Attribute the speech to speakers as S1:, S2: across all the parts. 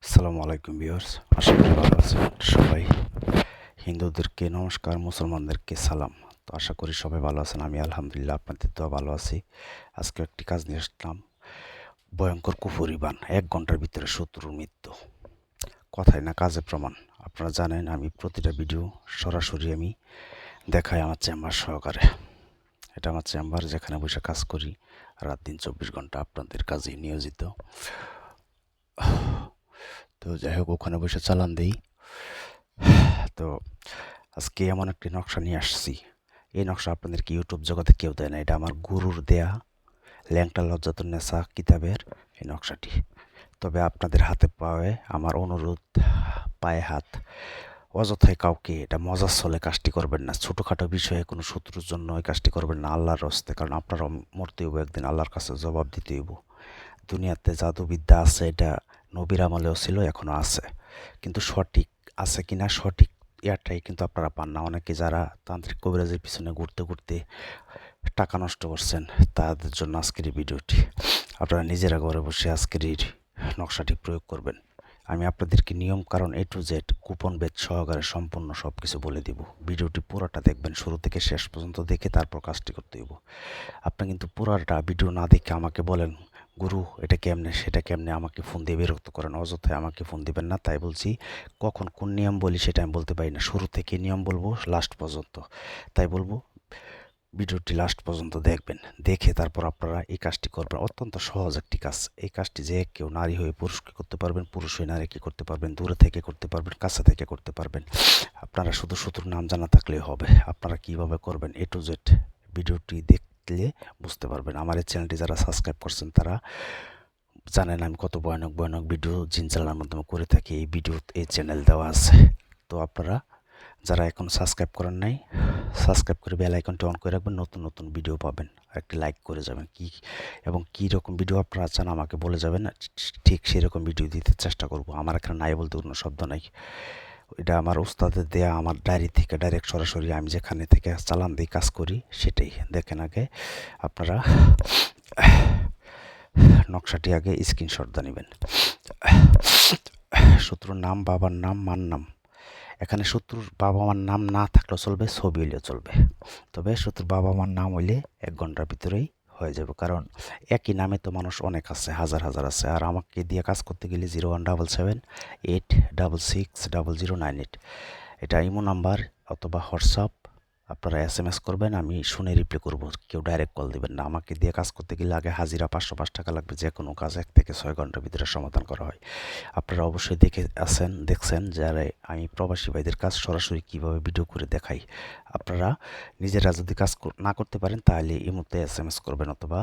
S1: আসসালামু আলাইকুম ভিউয়ার্স, আশা করি ভালো আছেন সবাই। হিন্দুদেরকে নমস্কার, মুসলমানদেরকে সালাম। তো আশা করি সবাই ভালো আছেন। আমি আলহামদুলিল্লাহ আপনাদের তো ভালো আছি। আজকে একটি কাজ নিয়ে আসলাম, ভয়ঙ্কর কুফরি বান, 1 ঘন্টার ভিতরে শত্রুর মৃত্যু। কথায় না কাজে প্রমাণ। আপনারা জানেন আমি প্রতিটা ভিডিও সরাসরি আমি দেখাই আমার চেম্বার সহকারে। এটা আমার চেম্বার, যেখানে বসে কাজ করি রাত দিন 24 ঘন্টা আপনাদের কাজে নিয়োজিত। তো যাই হোক, ওখানে বসে চালান দিই। তো আজকে এমন একটি নকশা নিয়ে আসছি। এই নকশা আপনাদেরকে ইউটিউব জগতে কেউ দেয় না। এটা আমার গুরুর দেয়া ল্যাংটা লজ্জাতুন্নেসা কিতাবের এই নকশাটি। তবে আপনাদের হাতে পায়ে আমার অনুরোধ, পায়ে হাত, অযথায় কাউকে এটা মজার ছলে কাজটি করবেন না। ছোটোখাটো বিষয়ে কোনো শত্রুর জন্য এই কাজটি করবেন না আল্লাহর হস্তে, কারণ আপনারা মরতে হইব একদিন, আল্লাহর কাছে জবাব দিতে হইব। দুনিয়াতে জাদুবিদ্যা আছে, এটা নবীর আমলেও ছিল, এখনও আছে, কিন্তু সঠিক আছে কিনা সঠিক ইয়ারটাই কিন্তু আপনারা পান না। অনেকে যারা তান্ত্রিক কবিরাজের পিছনে ঘুরতে ঘুরতে টাকা নষ্ট করছেন, তাদের জন্য আজকের এই ভিডিওটি। আপনারা নিজেরা ঘরে বসে আজকের এই নকশাটি প্রয়োগ করবেন। আমি আপনাদেরকে নিয়ম কারণ A to Z কুপন বেদ সহকারে সম্পূর্ণ সব কিছু বলে দিব। ভিডিওটি পুরোটা দেখবেন, শুরু থেকে শেষ পর্যন্ত দেখে তারপর কাজটি করতে হইব। আপনি কিন্তু পুরোটা ভিডিও না দেখে আমাকে বলেন গুরু এটা কেমনে সেটা কেমনে, আমাকে ফোন দিয়ে বিরক্ত করেন। অযথায় আমাকে ফোন দিবেন না। তাই বলছি, কখন কোন নিয়ম বলি সেটা আমি বলতে পারি না। শুরু থেকে নিয়ম বলবো লাস্ট পর্যন্ত। তাই বলবো ভিডিওটি লাস্ট পর্যন্ত দেখবেন, দেখে তারপর আপনারা এই কাজটি করবেন। অত্যন্ত সহজ একটি কাজ। এই কাজটি যে কেউ নারী হয়ে পুরুষকে করতে পারবেন, পুরুষ হয়ে নারীকে করতে পারবেন, দূরে থেকে করতে পারবেন, কাছে থেকে করতে পারবেন। আপনারা শুধু শত্রুর নাম জানা থাকলেই হবে। আপনারা কিভাবে করবেন A to Z ভিডিওটি দেখলে বুঝতে পারবেন। আমার এই চ্যানেলটি যারা সাবস্ক্রাইব করছেন তারা জানেন আমি কত ভয়ানক ভয়ানক ভিডিও জিন চালানোর মাধ্যমে করে থাকি। এই ভিডিও এই চ্যানেল দেওয়া আছে। তো আপনারা যারা এখন সাবস্ক্রাইব করেন নাই, সাবস্ক্রাইব করে বেল আইকনটি অন করে রাখবেন, নতুন নতুন ভিডিও পাবেন। একটি লাইক করে যাবেন। এবং কী রকম ভিডিও আপনারা চান আমাকে বলে যাবেন, ঠিক সেরকম ভিডিও দিতে চেষ্টা করব। আমার এখানে নাই বলতে কোনো শব্দ নাই। এটা আমার ওস্তাদের দেয়া, আমার ডায়েরি থেকে ডাইরেক্ট সরাসরি আমি যেখানে থেকে চালান দিয়ে কাজ করি সেটাই দেখেন। আগে আপনারা নকশাটি আগে স্ক্রিনশট দিয়ে নেবেন। শত্রুর নাম, বাবার নাম, মার নাম। এখানে শত্রুর বাবা মার নাম না থাকলেও চলবে, ছবি হইলেও চলবে। তবে শত্রুর বাবা মার নাম হইলে 1 ঘন্টার ভিতরেই হয়ে যাবে, কারণ একই নামে তো মানুষ অনেক আছে, হাজার হাজার আছে। আর আমাকে দিয়ে কাজ করতে গেলে 017786600988 এটা ইমো নাম্বার অথবা হোয়াটসঅ্যাপ। আপনারা SMS করবেন, আমি শুনে রিপ্লাই করব। কেউ ডাইরেক্ট কল দিবেন না। আমাকে দিয়ে কাজ করতে গেলে আগে হাজিরা 505 টাকা লাগবে। যে কোনো কাজ 1 থেকে 6 ঘন্টার ভিতরে সমাধান করা হয়। আপনারা অবশ্যই দেখছেন যারা আমি প্রবাসী ভাইদের কাজ সরাসরি কিভাবে ভিডিও করে দেখাই। আপনারা নিজেরা যদি কাজ না করতে পারেন তাহলে ইমোতে SMS করবেন অথবা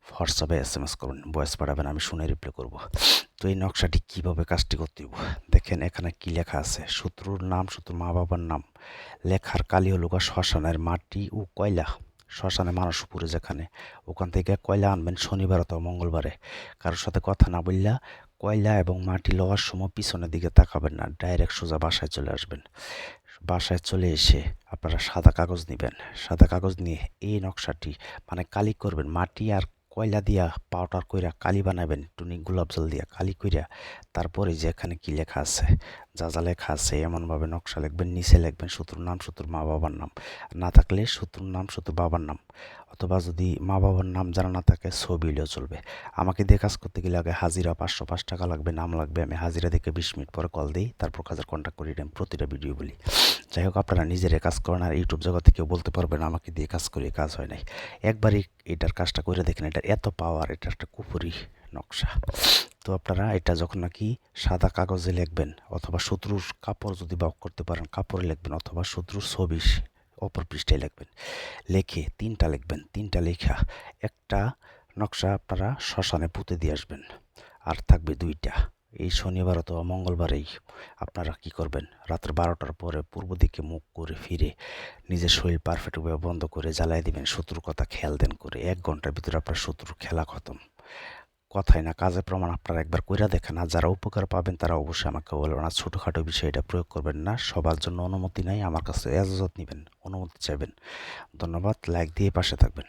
S1: হোয়াটসঅ্যাপে SMS করবেন, ভয়েস পাঠাবেন, আমি শুনে রিপ্লাই করব। তো এই নকশাটি কীভাবে কাজটি করতে হইব দেখেন। এখানে কি লেখা আছে, শত্রুর নাম, শত্রুর মা বাবার নাম। লেখার কালি হলো শ্মশানের মাটি ও কয়লা। শ্মশানে মানুষ পুরে যেখানে, ওখান থেকে কয়লা আনবেন শনিবার অথবা মঙ্গলবারে। কারোর সাথে কথা না বললা কয়লা এবং মাটি লওয়ার সময় পিছনের দিকে তাকাবেন না, ডাইরেক্ট সোজা বাসায় চলে আসবেন। বাসায় চলে এসে আপনারা সাদা কাগজ নেবেন। সাদা কাগজ নিয়ে এই নকশাটি মানে কালি করবেন, মাটি আর কয়লা দিয়া পাউডার কইরা কালি বানাবেন, টুনি গোলাপ জল দিয়া কালি কইরা। তারপরে যে এখানে কি লেখা আছে, যা যা লেখা আছে এমনভাবে নকশা লিখবেন। নিচে লিখবেন শত্রুর নাম, শত্রুর মা বাবার নাম। না থাকলে শত্রুর নাম, শত্রুর বাবার নাম, অথবা যদি মা বাবার নাম জানা না থাকে ছবি হলেও চলবে। আমাকে দিয়ে কাজ করতে গেলে আগে হাজিরা 505 টাকা লাগবে, নাম লাগবে। আমি হাজিরা দেখে 20 মিনিট পরে কল দিই, তারপর কাজের কন্ট্যাক্ট করি। আমি প্রতিটা ভিডিও বলি। যাই হোক, আপনারা নিজেরা কাজ করেন, আর ইউটিউব জগতে কেউ বলতে পারবেন আমাকে দিয়ে কাজ করি, কাজ হয় নাই। একবারই এটার কাজটা করে দেখেন, এটার এত পাওয়ার, এটা একটা কুফুরি নকশা। তো আপনারা এটা যখন নাকি সাদা কাগজে লিখবেন, অথবা শত্রুর কাপড় যদি বাক করতে পারেন কাপড়ে লিখবেন, অথবা শত্রুর ছবি অপর পৃষ্ঠায় লিখবেন। লেখে 3টা লিখবেন, 3টা লেখা একটা নকশা আপনারা শ্মশানে পুঁতে দিয়ে আসবেন। আর থাকবে 2টা। এই শনিবার অথবা মঙ্গলবারেই আপনারা কি করবেন, রাত্র 12টার পরে পূর্ব দিকে মুখ করে ফিরে নিজের শরীর পারফেক্টভাবে বন্ধ করে জ্বালাই দিবেন। শত্রুর কথা খেয়াল দেন করে 1 ঘন্টার ভিতরে আপনার শত্রুর খেলা খতম। কথায় না কাজে প্রমাণ। আপনারা একবার কইরা দেখেন। আর যারা উপকার পাবেন তারা অবশ্যই আমাকে বলবেন। আর ছোটোখাটো বিষয়ে এটা প্রয়োগ করবেন না। সবার জন্য অনুমতি নাই। আমার কাছে এজাজত নেবেন, অনুমতি চাইবেন। ধন্যবাদ। লাইক দিয়ে পাশে থাকবেন।